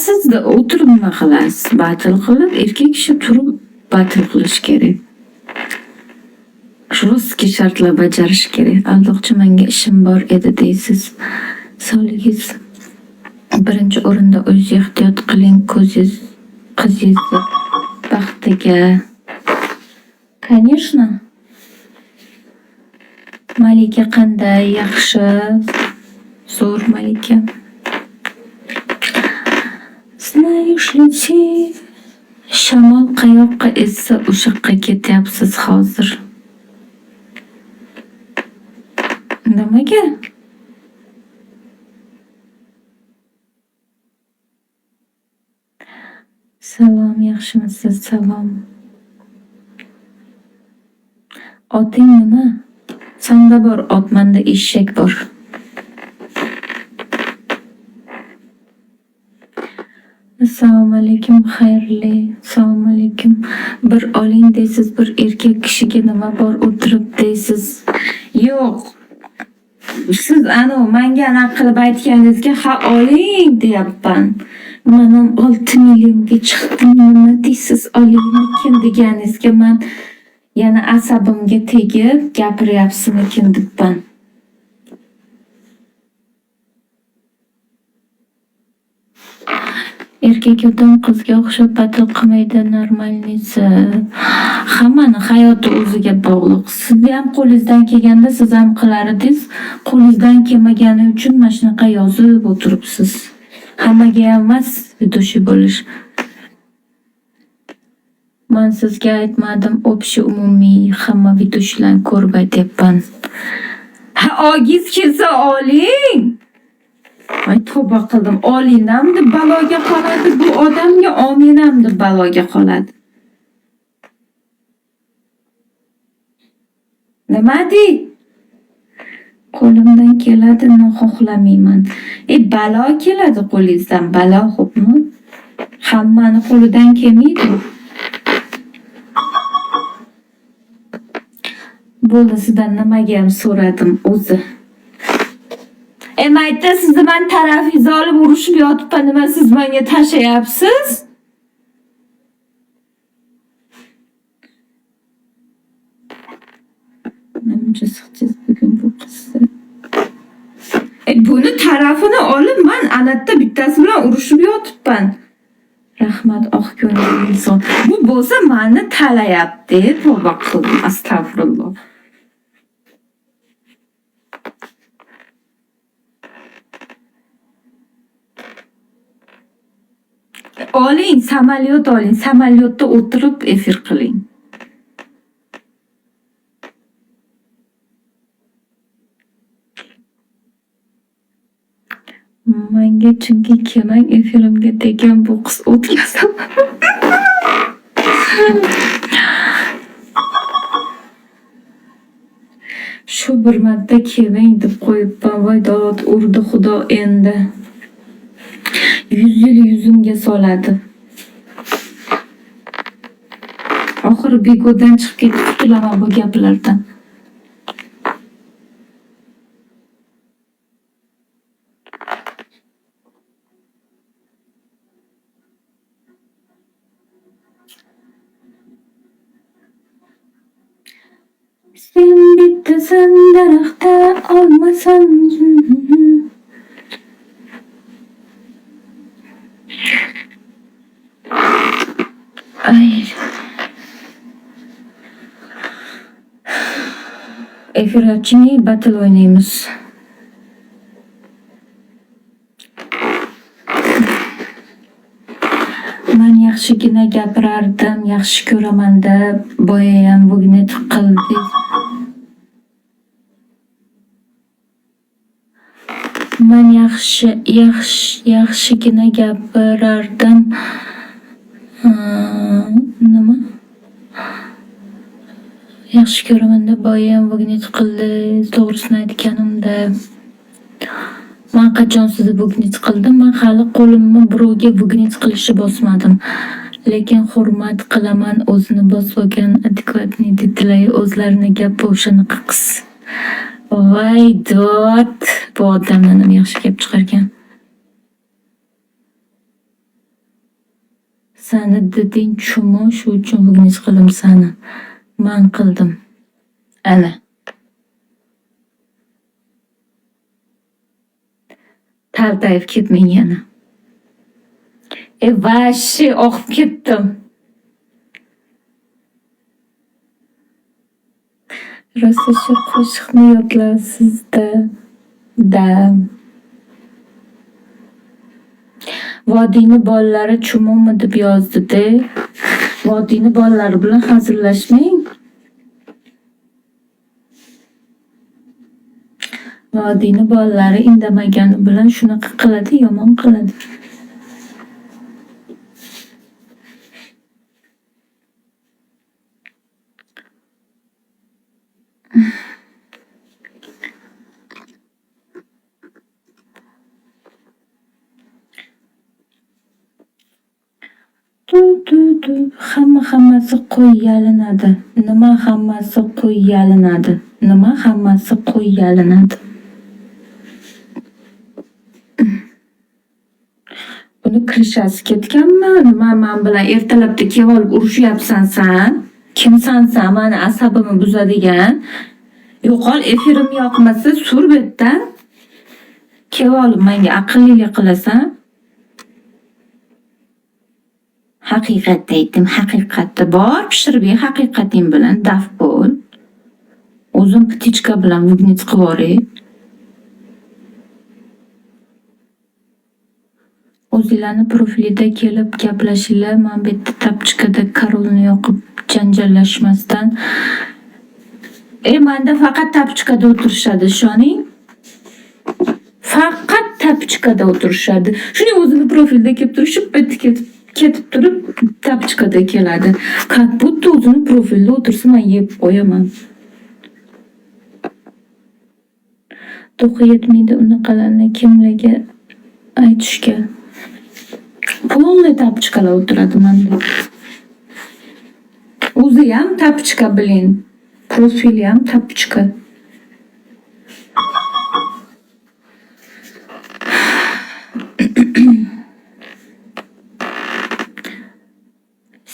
sizda o'tirib nima qilasiz? Battle qilib, erkak kishi turib battle qilish kerak. Juristki shartlar bajarish kerak. Alloqchi menga ishim bor edi deysiz. Sog'ligingiz birinchi o'rinda o'zingiz ehtiyot qiling, ko'zingiz, qizingiz baxtiga. Конечно. Malika qanday? Yaxshi. Zo'r Malika. Знаешь ли ты, shamol qayoqqa essa o'sha yoqqa ketyapsiz hozir. Nimaga? Salom, yaxshimisiz? Salom. Oting nima? Sanda bor ot, menda eshak bor. Assalomu alaykum, xayrli. Assalomu alaykum. Bir oling deysiz, bir erkak kishiga nima bor o'tirib deysiz. Yo'q. Siz menga anaqa qilib aytganingizga ha oling deyapman. Menam 6 millionga chiqdim, nima deysiz, olingmikin deganingizga men yana asabimga tegib gapiryapsizmikin debman. Erkak odam qizga o'xshab battle qilmaydi, normalnisi. Hammani hayoti o'ziga bog'liq. Sizni ham qo'lingizdan kelganda siz ham qilar edingiz. Qo'lingizdan kelmagani uchun mana shunaqa yozib o'tiribsiz. Hammaga emas vidoshi bo'lish. Men sizga aytmadim, общий umumiy hamma vidoshlarni ko'rib aytyapman. Ha, ogiz kelsa oling. Ay tavba qildim. Olinam deb baloga qoladi, bu odamga ominam deb baloga qoladi. Nima dey? Qo'limdan keladi, xohlamayman. Balo keladi qo'lingizdan, balo xo'pmi? Hammani qo'lidan kelmaydi. Bo'ldi, sizdan nimaga ham so'radim o'zi. Mayda, sizni men tarafingizni olib urushib yotibman, nima siz menga tashlayapsiz? Menimcha siqchiz bugun bu qizni. Buni tarafini olib men anatda bittasi bilan urushib yotibman. Rahmat, oq ko'ngil inson. Bu bo'lsa meni talayapti, tavba qildim, astag'firulloh. Oling, samolyot oling, samolyotda o'tirib efir qiling. Menga chunki kelmang, efirimga degan bu qiz o'tkazdim. Shu bir marta kelmang deb qo'yibman, voy dod urdi xudo endi. 100 yil yuzimga soladi. Oxiri bego'dan chiqib ketib qutulaman bu gaplardan. Sen bittasan daraxtda olmasan. Ay. Efir oching, battle o'ynaymiz. Men yaxshigina gapirardim, yaxshi ko'raman deb, boya ham bugnit qildik. Men yaxshigina gapirardim. Nima? Yaxshi ko'raman deb boya ham bugnit qildi, to'g'risini aytganimda. Men qachon sizni bugnit qildim? Men hali qo'limni birovga bugnit qilishni bosmadim. Lekin hurmat qilaman, o'zini bosib olgan adekvatniy dedilar, o'zlarini gapi o'shanaqa qiz. Voy dod, bu odamdan ham yaxshi gap chiqargan. Sani diding cho'mo, shu uchun bugun qildim sani. Man qildim. Ana. Taltayib ketmang yana. Vashi oqib ketdim. Rosa shu qo'shiqni yodlaysizda. Da. Vodiyni bolalari cho'monmi deb yozdi-da. Vodiyni bolalari bilan hazillashmang. Vodiyni bolalari indamagani bilan shunaqa qiladi, yomon qiladi. Hammasi qo'y yalinadi. Nima hammasi qo'y yalinadi? Nima hammasi qo'y yalinadi? Buni kirishasi ketganmi? Nima men bilan ertalabda kelib olib urushyapsan sen? Kimsan sen? Meni asabimni buzadigan. Yo'qol, efirim yoqmasa sur bu yerda. Kelib olib menga aqllilik qilasan. Haqiqatni aytdim, haqiqatni bor, pishirib ye haqiqating bilan daf bo'l. O'zim ptichka bilan vugnit qilib yuboray. O'zinglarni profilida kelib gaplashinglar, men bu yerda tapchikada karolni yoqib janjallashmasdan. Menda faqat tapchikada o'tirishadi, ishoning. Faqat tapchikada o'tirishadi. Shuning o'zini profilda kelib turib, shu yerda ketib turib tapchikada keladi. Как будто o'zini profilda o'tirsa men yeb qo'yaman. To'g'ri yetmaydi unaqalarni kimlarga aytishga. Polniy tapchikalar o'tiradi menda. O'zi ham tapchika biling. Profili ham tapchika.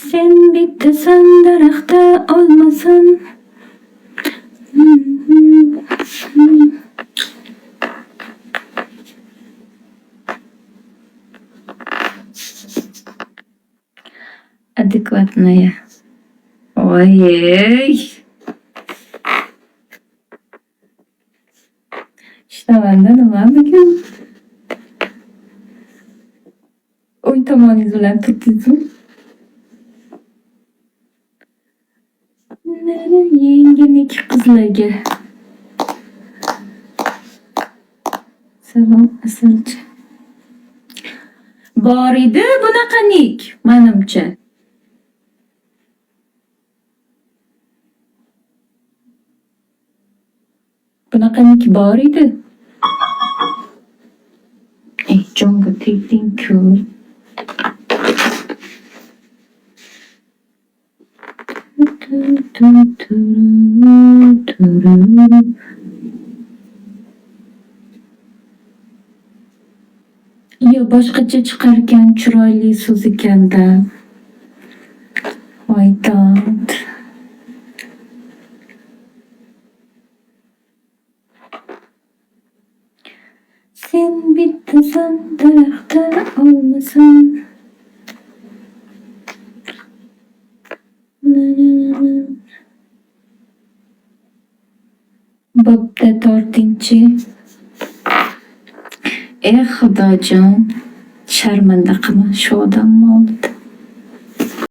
Sen bittasan daraxtda olmasan. Адекватная. Ой. Ishlamanda nima bugun? O'ng tomoningiz bilan turibsizmi? Yenginik qizlarga. Salom asalchi. Bor edi bunaqanik, menimcha. Bunaqanik bor edi. Jonga tegding-ku. Yo, boshqacha chiqargan chiroyli so'z ekanda. Voy dod. Sen bittasan daraxtda olmasan. Bo'pti, tortingchi. Xudojon, sharmanda qilma shu odamni oldida.